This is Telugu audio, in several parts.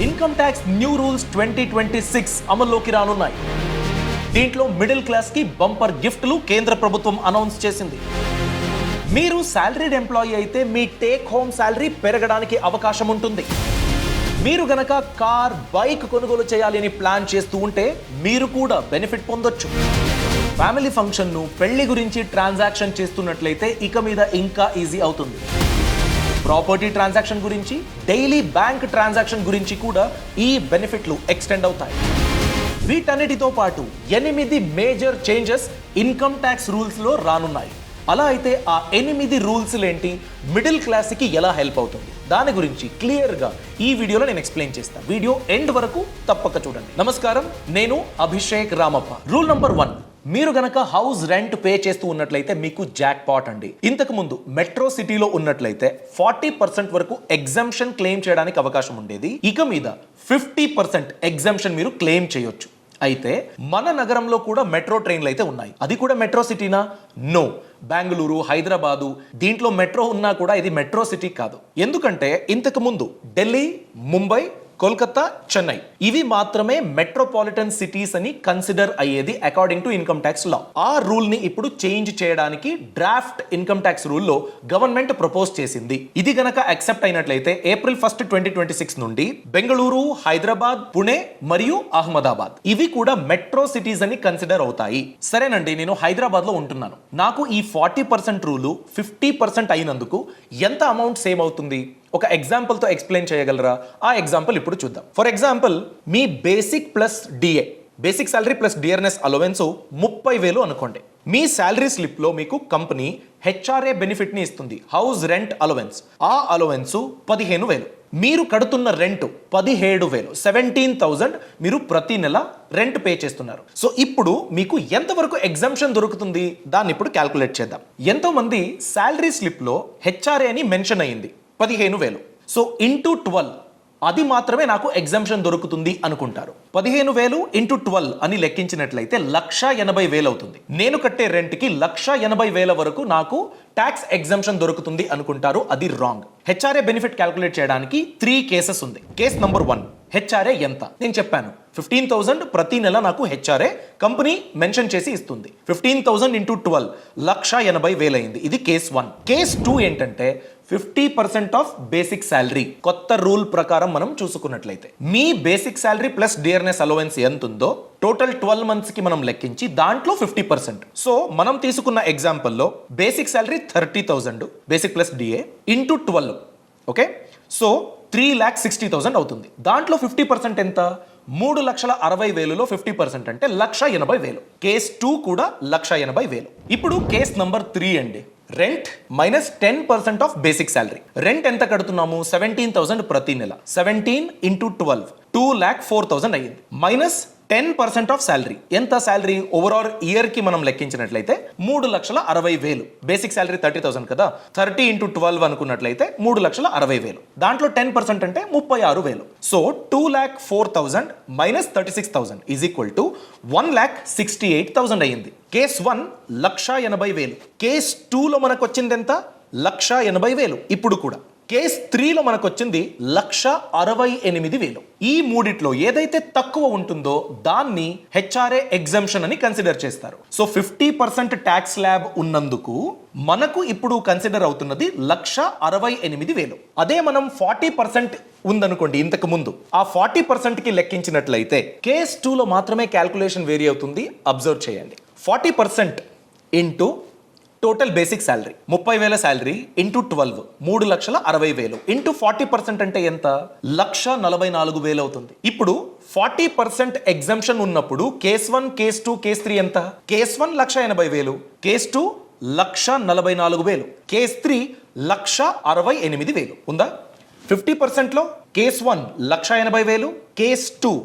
ఇన్కమ్ ట్యాక్స్ న్యూ రూల్స్ 2026 అమల్లోకి రానున్నాయి. దీంట్లో మిడిల్ క్లాస్ కి బంపర్ గిఫ్ట్లు కేంద్ర ప్రభుత్వం అనౌన్స్ చేసింది. మీరు సాలరీడ్ ఎంప్లాయీ అయితే మీ టేక్ హోమ్ సాలరీ పెరగడానికి అవకాశం ఉంటుంది. మీరు గనక కార్, బైక్ కొనుగోలు చేయాలి అని ప్లాన్ చేస్తూ ఉంటే మీరు కూడా బెనిఫిట్ పొందొచ్చు. ఫ్యామిలీ ఫంక్షన్ను, పెళ్లి గురించి ట్రాన్సాక్షన్ చేస్తున్నట్లయితే ఇక మీద ఇంకా ఈజీ అవుతుంది. ప్రాపర్టీ ట్రాన్సాక్షన్ గురించి, డైలీ బ్యాంక్ ట్రాన్సాక్షన్ గురించి కూడా ఈ బెనిఫిట్లు ఎక్స్టెండ్ అవుతాయి. వీటన్నిటితో పాటు 8 మేజర్ చేంజెస్ ఇన్కమ్ ట్యాక్స్ రూల్స్లో రానున్నాయి. అలా అయితే ఆ 8 రూల్స్ ఏంటి, మిడిల్ క్లాస్కి ఎలా హెల్ప్ అవుతుంది, దాని గురించి క్లియర్గా ఈ వీడియోలో నేను ఎక్స్ప్లెయిన్ చేస్తాను. వీడియో ఎండ్ వరకు తప్పక చూడండి. నమస్కారం, నేను అభిషేక్ రామప్ప. రూల్ నంబర్ 1, మీరు గనక హౌస్ రెంట్ పే చేస్తూ ఉన్నట్లయితే మీకు జాక్ పాట్ అండి. ఇంతకు ముందు మెట్రో సిటీలో ఉన్నట్లయితే 40% వరకు ఎగ్జంప్షన్ క్లెయిమ్ చేయడానికి అవకాశం ఉండేది. ఇక మీద 50% ఎగ్జంప్షన్ మీరు క్లెయిమ్ చేయొచ్చు. అయితే మన నగరంలో కూడా మెట్రో ట్రైన్లు అయితే ఉన్నాయి. అది కూడా మెట్రో సిటీనా? నో. బెంగళూరు, హైదరాబాదు దీంట్లో మెట్రో ఉన్నా కూడా ఇది మెట్రో సిటీ కాదు. ఎందుకంటే ఇంతకు ముందు ఢిల్లీ, ముంబై, కోల్కతా, చెన్నై ఇవి మాత్రమే మెట్రోపాలిటన్ సిటీస్ అని కన్సిడర్ అయ్యేది అకార్డింగ్ టు ఇన్కమ్ ట్యాక్స్ లా. ఆ రూల్ ని ఇప్పుడు చేంజ్ చేయడానికి డ్రాఫ్ట్ ఇన్కమ్ ట్యాక్స్ రూల్ లో గవర్నమెంట్ ప్రపోజ్ చేసింది. ఇది గనక యాక్సెప్ట్ అయినట్లయితే April 1, 2026 నుండి బెంగళూరు, హైదరాబాద్, పుణే మరియు అహ్మదాబాద్ ఇవి కూడా మెట్రో సిటీస్ అని కన్సిడర్ అవుతాయి. సరేనండి, నేను హైదరాబాద్ లో ఉంటున్నాను. నాకు ఈ 40% రూలు 50% అయినందుకు ఎంత అమౌంట్ సేవ్ అవుతుంది? ఒక ఎగ్జాంపుల్ తో ఎక్స్ప్లెయిన్ చేయగలరా? ఆ ఎగ్జాంపుల్ ఇప్పుడు చూద్దాం. ఫర్ ఎగ్జాంపుల్, మీ basic plus DA, basic salary plus DRS allowance 30,000 అనుకోండి. మీ సాలరీ స్లిప్ లో మీకు కంపెనీ హెచ్ఆర్ఏ బెనిఫిట్ ని ఇస్తుంది, హౌస్ రెంట్ అలవెన్స్. ఆ అలవెన్స్ 15,000. మీరు కడుతున్న రెంట్ 17,000, 17,000 మీరు ప్రతి నెల రెంట్ పే చేస్తున్నారు. సో ఇప్పుడు మీకు ఎంతవరకు ఎగ్జంప్షన్ దొరుకుతుంది దాన్ని ఇప్పుడు క్యాల్కులేట్ చేద్దాం. ఎంతో మంది సాలరీ స్లిప్ లో హెచ్ఆర్ఏ అని మెన్షన్ అయ్యింది 15,000. సో ఇంటూ 12 అది మాత్రమే నాకు ఎగ్జంప్షన్ దొరుకుతుంది అనుకుంటారు. 15,000 ఇంటూ 12 అని లెక్కించినట్లయితే 1,80,000 అవుతుంది. నేను కట్టే రెంట్కి 1,80,000 వరకు నాకు ట్యాక్స్ ఎగ్జంప్షన్ దొరుకుతుంది అనుకుంటారు. అది రాంగ్. హెచ్ఆర్ఏ బెనిఫిట్ క్యాల్కులేట్ చేయడానికి 3 కేసెస్ ఉంది. కేస్ నంబర్ 1, హెచ్ఆర్ఏ ఎంత? నేను చెప్పాను 15,000 ప్రతి నెల నాకు హెచ్ఆర్ఏ కంపెనీ మెన్షన్ చేసి ఇస్తుంది. 15,000 ఇంటూ 12 1,80,000 అయింది. ఇది కేస్ 1. కేస్ 2 ఏంటంటే 50% ఆఫ్ బేసిక్ శాలరీ. కొత్త రూల్ ప్రకారం మనం చూసుకున్నట్లయితే మీ basic salary plus DRS allowance ఎంత ఉందో టోటల్ 12 మంత్స్ కి మనం లెక్కించి దాంట్లో 50%. సో మనం తీసుకున్న ఎగ్జాంపుల్లో basic salary 30,000 basic plus DA into 12. Okay, so 3,60,000 అవుతుంది. దాంట్లో 50% ఎంత? 3,60,000లో 50% అంటే 1,80,000. కేస్ 2 కూడా 1,80,000. ఇప్పుడు కేస్ నంబర్ 3 అండి, rent minus 10% of basic salary. Rent ఎంత కడుతున్నాము? 17,000 ప్రతి నెల. 17 ఇంటూ 12 2,04,000 అయ్యింది. Minus 10% of salary. ఎంత శాలరీ ఓవరాల్ ఇయర్ కి మనం లెక్కించినట్లయితే 3,60,000. బేసిక్ శాలరీ 30,000 కదా, 30 ఇంటూ 12 అనుకున్నట్లయితే 3,60,000. దాంట్లో 10% అంటే 36,000. So 2,04,000 minus 36,000 is equal to 1,68,000 అయ్యింది. కేస్ 1 1,80,000. కేస్ 2లో మనకు వచ్చింది ఎంత? 1,80,000. ఇప్పుడు కూడా కేస్ 3లో మనకు వచ్చింది 1,68,000. ఈ మూడిట్లో ఏదైతే తక్కువ ఉంటుందో దాన్ని హెచ్ఆర్ఏ ఎగ్జంప్షన్ అని కన్సిడర్ చేస్తారు. సో 50% ట్యాక్స్ ల్యాబ్ ఉన్నందుకు మనకు ఇప్పుడు కన్సిడర్ అవుతున్నది 1,68,000. అదే మనం 40% ఉందనుకోండి ఇంతకు ముందు, ఆ 40% కి లెక్కించినట్లయితే కేస్ 2లో మాత్రమే క్యాల్కులేషన్ వేరీ అవుతుంది. అబ్జర్వ్ చేయండి. 40% into total basic salary 30,000 salary into 12 3,60,000 into 40% అంటే ఎంత? 1,44,000 అవుతుంది. ఇప్పుడు 40% ఎగ్జంప్షన్ ఉన్నప్పుడు కేస్ 1, కేస్ 2, కేస్ 3 ఎంత? కేస్ 1 1,80,000, కేస్ 2 1,44,000, కేస్ 3 1,68,000 ఉందా? 50%లో కేస్ 1 1,80,000, కేస్ 2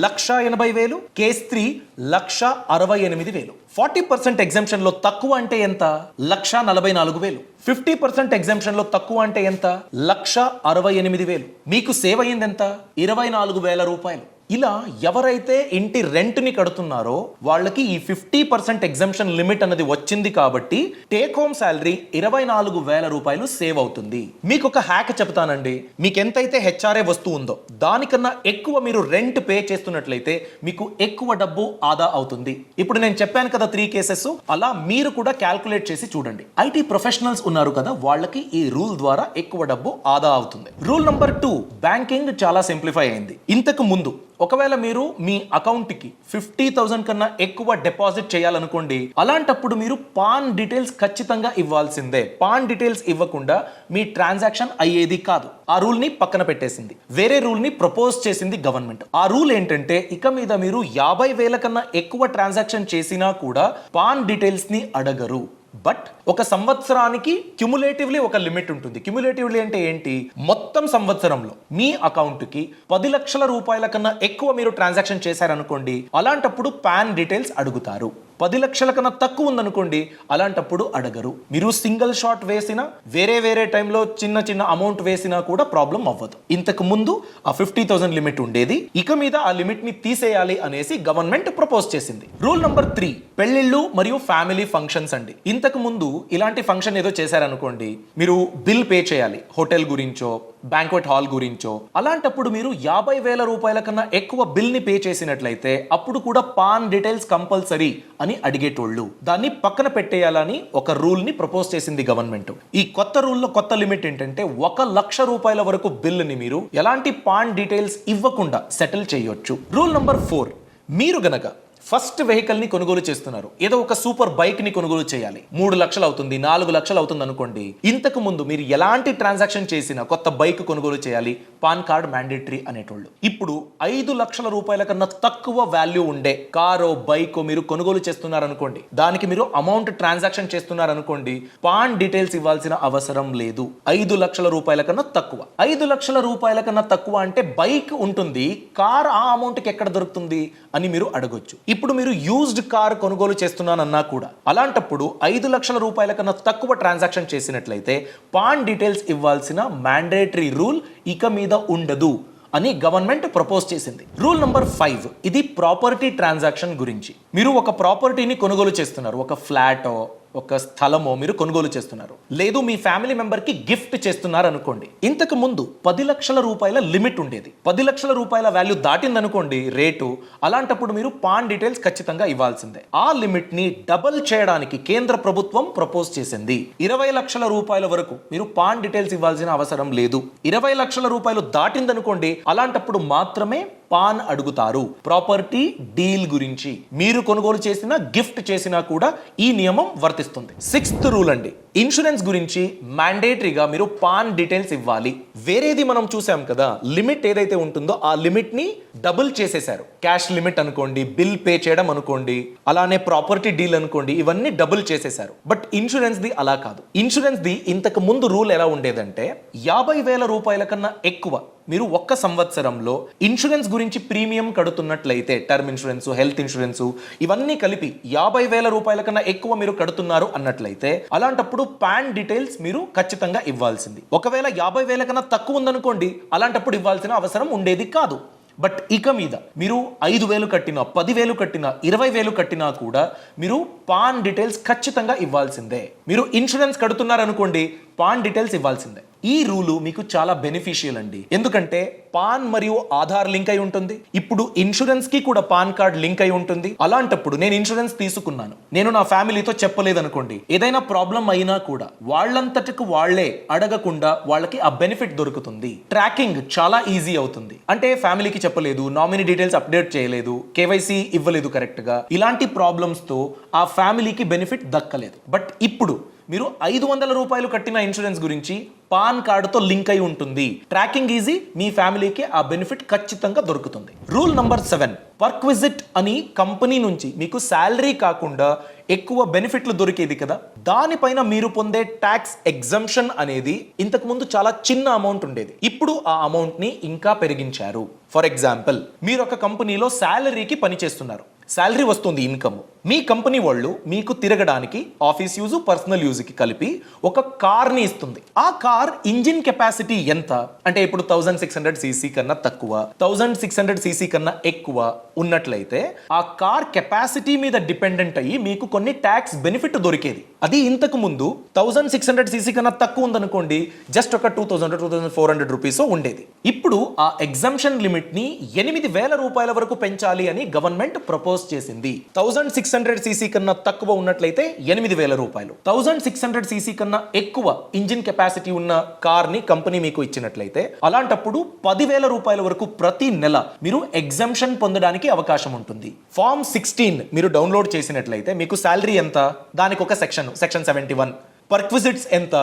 1,80,000, కేస్ 3 1,68,000. 40% ఎగ్జంప్షన్ లో తక్కువ అంటే ఎంత? 1,44,000. 50% ఎగ్జంప్షన్ లో తక్కువ అంటే ఎంత? 1,68,000. మీకు సేవ్ అయ్యింది ఎంత? 24,000 రూపాయలు. ఇలా ఎవరైతే ఇంటి రెంట్ని కడుతున్నారో వాళ్ళకి ఈ 50% ఎగ్జంప్షన్ లిమిట్ అనేది వచ్చింది కాబట్టి టేక్ హోమ్ శాలరీ 24,000 రూపాయలు సేవ్ అవుతుంది. మీకు ఒక హ్యాక్ చెప్తానండి. మీకు ఎంతైతే హెచ్ఆర్ఏ వస్తువు ఉందో దానికన్నా ఎక్కువ మీరు రెంట్ పే చేస్తున్నట్లయితే మీకు ఎక్కువ డబ్బు ఆదా అవుతుంది. ఇప్పుడు నేను చెప్పాను కదా 3 కేసెస్, అలా మీరు కూడా క్యాల్కులేట్ చేసి చూడండి. ఐటీ ప్రొఫెషనల్స్ ఉన్నారు కదా, వాళ్ళకి ఈ రూల్ ద్వారా ఎక్కువ డబ్బు ఆదా అవుతుంది. రూల్ నంబర్ 2, బ్యాంకింగ్ చాలా సింప్లిఫై అయింది. ఇంతకు ముందు ఒకవేళ మీరు మీ అకౌంట్ కి 50,000 కన్నా ఎక్కువ డిపాజిట్ చేయాలనుకోండి, అలాంటప్పుడు మీరు పాన్ డీటెయిల్స్ ఖచ్చితంగా ఇవ్వాల్సిందే. పాన్ డీటెయిల్స్ ఇవ్వకుండా మీ ట్రాన్సాక్షన్ అయ్యేది కాదు. ఆ రూల్ ని పక్కన పెట్టేసింది. వేరే రూల్ ని ప్రపోజ్ చేసింది గవర్నమెంట్. ఆ రూల్ ఏంటంటే ఇక మీద మీరు 50,000 కన్నా ఎక్కువ ట్రాన్సాక్షన్ చేసినా కూడా పాన్ డీటెయిల్స్ ని అడగరు. బట్ ఒక సంవత్సరానికి క్యుములేటివ్లీ ఒక లిమిట్ ఉంటుంది. క్యుములేటివ్లీ అంటే ఏంటి? మొత్తం సంవత్సరంలో మీ అకౌంట్ కి 10 లక్షల రూపాయల కన్నా ఎక్కువ మీరు ట్రాన్సాక్షన్ చేశారనుకోండి, అలాంటప్పుడు పాన్ డీటెయిల్స్ అడుగుతారు. 10 లక్షల కన్నా తక్కువ ఉందనుకోండి, అలాంటప్పుడు అడగరు. మీరు సింగిల్ షాట్ వేసినా, వేరే టైంలో చిన్న అమౌంట్ వేసినా కూడా ప్రాబ్లం అవ్వదు. ఇంతకు ముందు ఆ 50,000 లిమిట్ ఉండేది, ఇక మీద ఆ లిమిట్ ని తీసేయాలి అనేసి గవర్నమెంట్ ప్రపోజ్ చేసింది. రూల్ నంబర్ 3, పెళ్లిళ్ళు మరియు ఫ్యామిలీ ఫంక్షన్స్ అండి. ఇంతకు ముందు ఇలాంటి ఫంక్షన్ ఏదో చేశారనుకోండి, మీరు బిల్ పే చేయాలి, హోటల్ గురించో బ్యాంక్వెట్ హాల్ గురించో. అలాంటప్పుడు మీరు 50,000 రూపాయల కన్నా ఎక్కువ బిల్ ని పే చేసినట్లయితే అప్పుడు కూడా పాన్ డీటెయిల్స్ కంపల్సరీ అని అడిగేటోళ్ళు. దాన్ని పక్కన పెట్టేయాలని ఒక రూల్ ని ప్రపోజ్ చేసింది గవర్నమెంట్. ఈ కొత్త రూల్లో కొత్త లిమిట్ ఏంటంటే 1,00,000 రూపాయల వరకు బిల్ ని మీరు ఎలాంటి పాన్ డీటెయిల్స్ ఇవ్వకుండా సెటిల్ చేయొచ్చు. రూల్ నంబర్ 4, మీరు గనక ఫస్ట్ వెహికల్ ని కొనుగోలు చేస్తున్నారు, ఏదో ఒక సూపర్ బైక్ ని కొనుగోలు చేయాలి, 3 లక్షలు అవుతుంది, 4 లక్షలు అవుతుంది అనుకోండి. ఇంతకు ముందు మీరు ఎలాంటి ట్రాన్సాక్షన్ చేసినా కొత్త బైక్ కొనుగోలు చేయాలి, పాన్ కార్డ్ మ్యాండేటరీ అనేటోళ్ళు. ఇప్పుడు 5 లక్షల రూపాయల కన్నా తక్కువ వాల్యూ ఉండే కారో బైకో మీరు కొనుగోలు చేస్తున్నారు అనుకోండి, దానికి మీరు అమౌంట్ ట్రాన్సాక్షన్ చేస్తున్నారు అనుకోండి, పాన్ డీటెయిల్స్ ఇవ్వాల్సిన అవసరం లేదు. 5 లక్షల రూపాయల కన్నా తక్కువ. 5 లక్షల రూపాయల కన్నా తక్కువ అంటే బైక్ ఉంటుంది, కార్ ఆ అమౌంట్ కి ఎక్కడ దొరుకుతుంది అని మీరు అడగొచ్చు. ఇప్పుడు మీరు యూజ్డ్ కార్ కొనుగోలు చేస్తున్నానన్నా కూడా అలాంటప్పుడు 5 లక్షల రూపాయల కన్నా తక్కువ ట్రాన్సాక్షన్ చేసినట్లయితే పాన్ డీటెయిల్స్ ఇవ్వాల్సిన మ్యాండేటరీ రూల్ ఇక మీద ఉండదు అని గవర్నమెంట్ ప్రపోజ్ చేసింది. రూల్ నంబర్ 5, ఇది ప్రాపర్టీ ట్రాన్సాక్షన్ గురించి. మీరు ఒక ప్రాపర్టీని కొనుగోలు చేస్తున్నారు, ఒక ఫ్లాటో ఒక స్థలమో మీరు కొనుగోలు చేస్తున్నారు, లేదు మీ ఫ్యామిలీ మెంబర్ కి గిఫ్ట్ చేస్తున్నారు అనుకోండి. ఇంతకు ముందు 10 లక్షల రూపాయల లిమిట్ ఉండేది. 10 లక్షల రూపాయల వాల్యూ దాటిందనుకోండి రేటు, అలాంటప్పుడు మీరు పాన్ డీటెయిల్స్ ఖచ్చితంగా ఇవ్వాల్సిందే. ఆ లిమిట్ ని డబుల్ చేయడానికి కేంద్ర ప్రభుత్వం ప్రపోజ్ చేసింది. 20 లక్షల రూపాయల వరకు మీరు పాన్ డీటెయిల్స్ ఇవ్వాల్సిన అవసరం లేదు. 20 లక్షల రూపాయలు దాటిందనుకోండి, అలాంటప్పుడు మాత్రమే పాన్ అడుగుతారు. ప్రాపర్టీ డీల్ గురించి మీరు కొనుగోలు చేసినా గిఫ్ట్ చేసినా కూడా ఈ నియమం వర్తిస్తుంది. 6th రూల్ అండి, ఇన్సూరెన్స్ గురించి మ్యాండేటరీగా మీరు పాన్ డీటెయిల్స్ ఇవ్వాలి. వేరేది మనం చూసాం కదా, లిమిట్ ఏదైతే ఉంటుందో ఆ లిమిట్ ని డబుల్ చేసేశారు. క్యాష్ లిమిట్ అనుకోండి, బిల్ పే చేయడం అనుకోండి, అలానే ప్రాపర్టీ డీల్ అనుకోండి, ఇవన్నీ డబుల్ చేసేశారు. బట్ ఇన్సూరెన్స్ ది అలా కాదు. ఇన్సూరెన్స్ ది ఇంతకు ముందు రూల్ ఎలా ఉండేదంటే 50,000 రూపాయల కన్నా ఎక్కువ మీరు ఒక్క సంవత్సరంలో ఇన్సూరెన్స్ గురించి ప్రీమియం కడుతున్నట్లయితే, టర్మ్ ఇన్సూరెన్స్, హెల్త్ ఇన్సూరెన్స్ ఇవన్నీ కలిపి 50,000 రూపాయల కన్నా ఎక్కువ మీరు కడుతున్నారు అన్నట్లయితే అలాంటప్పుడు పాన్ డీటెయిల్స్ మీరు ఖచ్చితంగా ఇవ్వాల్సింది. ఒకవేళ 50,000 కన్నా తక్కువ ఉందనుకోండి, అలాంటప్పుడు ఇవ్వాల్సిన అవసరం ఉండేది కాదు. బట్ ఇక మీద మీరు 5,000 కట్టినా, 10,000 కట్టినా, 20,000 కట్టినా కూడా మీరు పాన్ డీటెయిల్స్ ఖచ్చితంగా ఇవ్వాల్సిందే. మీరు ఇన్సూరెన్స్ కడుతున్నారనుకోండి, పాన్ డీటెయిల్స్ ఇవ్వాల్సిందే. ఈ రూలు మీకు చాలా బెనిఫిషియల్ అండి, ఎందుకంటే పాన్ మరియు ఆధార్ లింక్ అయి ఉంటుంది. ఇప్పుడు ఇన్సూరెన్స్ కి కూడా పాన్ కార్డ్ లింక్ అయి ఉంటుంది. అలాంటప్పుడు నేను ఇన్సూరెన్స్ తీసుకున్నాను, నేను నా ఫ్యామిలీతో చెప్పలేదు అనుకోండి, ఏదైనా ప్రాబ్లం అయినా కూడా వాళ్ళంతటికి వాళ్లే అడగకుండా వాళ్ళకి ఆ బెనిఫిట్ దొరుకుతుంది. ట్రాకింగ్ చాలా ఈజీ అవుతుంది. అంటే ఫ్యామిలీకి చెప్పలేదు, నామినీ డీటెయిల్స్ అప్డేట్ చేయలేదు, కేవైసీ ఇవ్వలేదు కరెక్ట్ గా, ఇలాంటి ప్రాబ్లమ్స్ తో ఆ ఫ్యామిలీకి బెనిఫిట్ దక్కలేదు. బట్ ఇప్పుడు మీరు 500 రూపాయలు కట్టిన ఇన్సూరెన్స్ గురించి పాన్ కార్డుతో లింక్ అయి ఉంటుంది. ట్రాకింగ్ ఈజీ, మీ ఫ్యామిలీకి ఆ బెనిఫిట్ ఖచ్చితంగా దొరుకుతుంది. రూల్ నంబర్ 7, పర్క్విజిట్ అని కంపెనీ నుంచి మీకు శాలరీ కాకుండా ఎక్కువ బెనిఫిట్లు దొరికేది కదా, దానిపైన మీరు పొందే ట్యాక్స్ ఎగ్జంప్షన్ అనేది ఇంతకు ముందు చాలా చిన్న అమౌంట్ ఉండేది. ఇప్పుడు ఆ అమౌంట్ ని ఇంకా పెరిగించారు. ఫర్ ఎగ్జాంపుల్, మీరు ఒక కంపెనీలో శాలరీకి పని చేస్తున్నారు. శాలరీ వస్తుంది, ఇన్కమ్. మీ కంపెనీ వాళ్ళు మీకు తిరగడానికి ఆఫీస్ యూజ్, పర్సనల్ యూజ్కి కలిపి ఒక కార్ని ఇస్తుంది. ఆ కార్ ఇంజిన్ కెపాసిటీ ఎంత అంటే ఇప్పుడు 1600 సీసీ కన్నా తక్కువ, 1600 సీసీ కన్నా ఎక్కువ ఉన్నట్లయితే ఆ కార్ కెపాసిటీ మీద డిపెండెంట్ అయ్యి మీకు కొన్ని ట్యాక్స్ బెనిఫిట్ దొరికేది. అది ఇంతకు ముందు 1600 సీసీ కన్నా తక్కువ ఉందనుకోండి, జస్ట్ ఒక 2400 రూపీస్ ఉండేది. ఇప్పుడు ఆ ఎగ్జంప్షన్ లిమిట్ ని 8000 రూపాయల వరకు పెంచాలి అని గవర్నమెంట్ ప్రపోజ్ చేసింది. 1600 సీసీ కన్నా తక్కువ ఉన్నట్లయితే 8000 రూపాయలు, 1600 సీసీ కన్నా ఎక్కువ ఇంజిన్ కెపాసిటీ ఉన్న కార్ ని కంపెనీ మీకు ఇచ్చినట్లయితే అలాంటప్పుడు 10,000 రూపాయల వరకు ప్రతి నెల మీరు ఎగ్జంప్షన్ పొందడానికి అవకాశం ఉంటుంది. ఫార్మ్ 16 మీరు డౌన్లోడ్ చేసినట్లయితే మీకు శాలరీ ఎంత, దానికి ఒక సెక్షన్ 71, పర్క్విజిట్స్ ఎంత,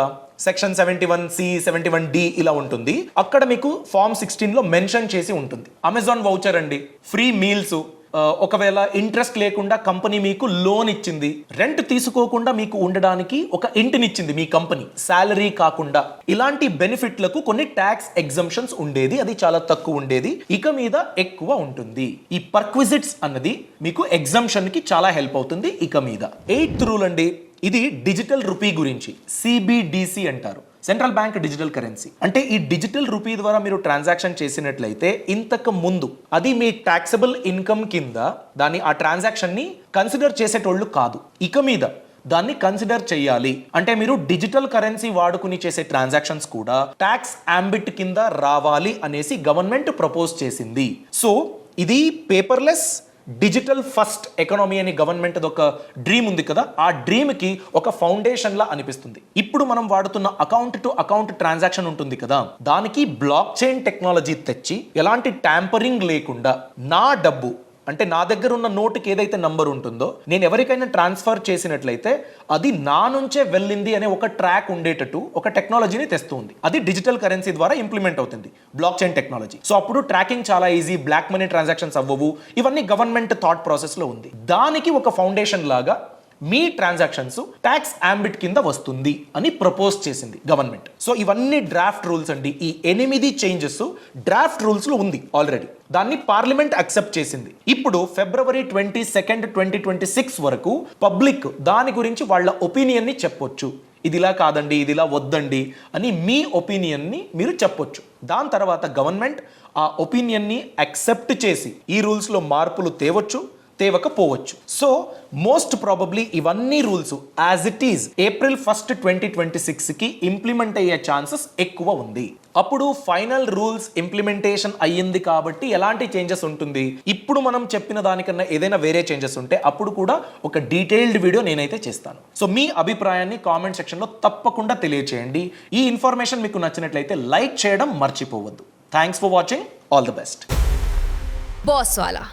సెక్షన్ 71C, 71D ఇలా ఉంటుంది. అక్కడ మీకు ఫార్మ్ 16 లో మెన్షన్ చేసి ఉంటుంది. అమెజాన్ వౌచర్ అండి, ఫ్రీ మీల్స్, ఒకవేళ ఇంట్రెస్ట్ లేకుండా కంపెనీ మీకు లోన్ ఇచ్చింది, రెంట్ తీసుకోకుండా మీకు ఉండడానికి ఒక ఇంటినిచ్చింది మీ కంపెనీ, శాలరీ కాకుండా, ఇలాంటి బెనిఫిట్లకు కొన్ని ట్యాక్స్ ఎగ్జంప్షన్స్ ఉండేది. అది చాలా తక్కువ ఉండేది, ఇక మీద ఎక్కువ ఉంటుంది. ఈ పర్క్విజిట్స్ అన్నది మీకు ఎగ్జంప్షన్ కి చాలా హెల్ప్ అవుతుంది ఇక మీద. 8th రూల్ అండి, ఇది డిజిటల్ రూపీ గురించి, CBDC అంటారు, సెంట్రల్ బ్యాంక్ డిజిటల్ కరెన్సీ. అంటే ఈ డిజిటల్ రూపీ ద్వారా మీరు ట్రాన్సాక్షన్ చేసినట్లయితే ఇంతకు ముందు అది మీ టాక్సబుల్ ఇన్కమ్ కింద దాన్ని ఆ ట్రాన్సాక్షన్ ని కన్సిడర్ చేసేటోళ్ళు కాదు, ఇక మీద దాన్ని కన్సిడర్ చేయాలి. అంటే మీరు డిజిటల్ కరెన్సీ వాడుకుని చేసే ట్రాన్సాక్షన్స్ కూడా ట్యాక్స్ అంబిట్ కింద రావాలి అనేసి గవర్నమెంట్ ప్రపోజ్ చేసింది. సో ఇది పేపర్లెస్ డిజిటల్ ఫస్ట్ ఎకనామీ అని గవర్నమెంట్ ఒక డ్రీమ్ ఉంది కదా, ఆ డ్రీమ్ కి ఒక ఫౌండేషన్ లా అనిపిస్తుంది. ఇప్పుడు మనం వాడుతున్న అకౌంట్ టు అకౌంట్ ట్రాన్సాక్షన్ ఉంటుంది కదా, దానికి బ్లాక్ చైన్ టెక్నాలజీ తెచ్చి ఎలాంటి ట్యాంపరింగ్ లేకుండా నా డబ్బు అంటే నా దగ్గర ఉన్న నోటుకి ఏదైతే నంబర్ ఉంటుందో నేను ఎవరికైనా ట్రాన్స్ఫర్ చేసినట్లయితే అది నా నుంచే వెళ్ళింది అనే ఒక ట్రాక్ ఉండేటట్టు ఒక టెక్నాలజీని తెస్తుంది. అది డిజిటల్ కరెన్సీ ద్వారా ఇంప్లిమెంట్ అవుతుంది, బ్లాక్ చైన్ టెక్నాలజీ. సో అప్పుడు ట్రాకింగ్ చాలా ఈజీ, బ్లాక్ మనీ ట్రాన్సాక్షన్స్ అవ్వవు. ఇవన్నీ గవర్నమెంట్ థాట్ ప్రాసెస్ లో ఉంది. దానికి ఒక ఫౌండేషన్ లాగా మీ ట్రాన్సాక్షన్స్ ట్యాక్స్ అంబిట్ కింద వస్తుంది అని ప్రపోజ్ చేసింది గవర్నమెంట్. సో ఇవన్నీ డ్రాఫ్ట్ రూల్స్ అండి. ఈ 8 చేంజెస్ డ్రాఫ్ట్ రూల్స్ లో ఉంది ఆల్రెడీ, దాన్ని పార్లమెంట్ అక్సెప్ట్ చేసింది. ఇప్పుడు February 22, 2026 వరకు పబ్లిక్ దాని గురించి వాళ్ళ ఒపీనియన్ ని చెప్పొచ్చు. ఇదిలా కాదండి, ఇదిలా వద్దండి అని మీ ఒపీనియన్ ని మీరు చెప్పొచ్చు. దాని తర్వాత గవర్నమెంట్ ఆ ఒపీనియన్ ని అక్సెప్ట్ చేసి ఈ రూల్స్ లో మార్పులు తేవచ్చు, తేవకపోవచ్చు. సో మోస్ట్ ప్రాబబ్లీ ఇవన్నీ rules as it is April 1, 2026 కి ఇంప్లిమెంట్ అయ్యే ఛాన్సెస్ ఎక్కువ ఉంది. అప్పుడు ఫైనల్ రూల్స్ ఇంప్లిమెంటేషన్ అయ్యింది కాబట్టి ఎలాంటి చేంజెస్ ఉంటుంది, ఇప్పుడు మనం చెప్పిన దానికన్నా ఏదైనా వేరే చేంజెస్ ఉంటే అప్పుడు కూడా ఒక డీటెయిల్డ్ వీడియో నేనైతే చేస్తాను. సో మీ అభిప్రాయాన్ని కామెంట్ సెక్షన్లో తప్పకుండా తెలియచేయండి. ఈ ఇన్ఫర్మేషన్ మీకు నచ్చినట్లయితే లైక్ చేయడం మర్చిపోవద్దు. Thanks for watching. All the best. Boss Wala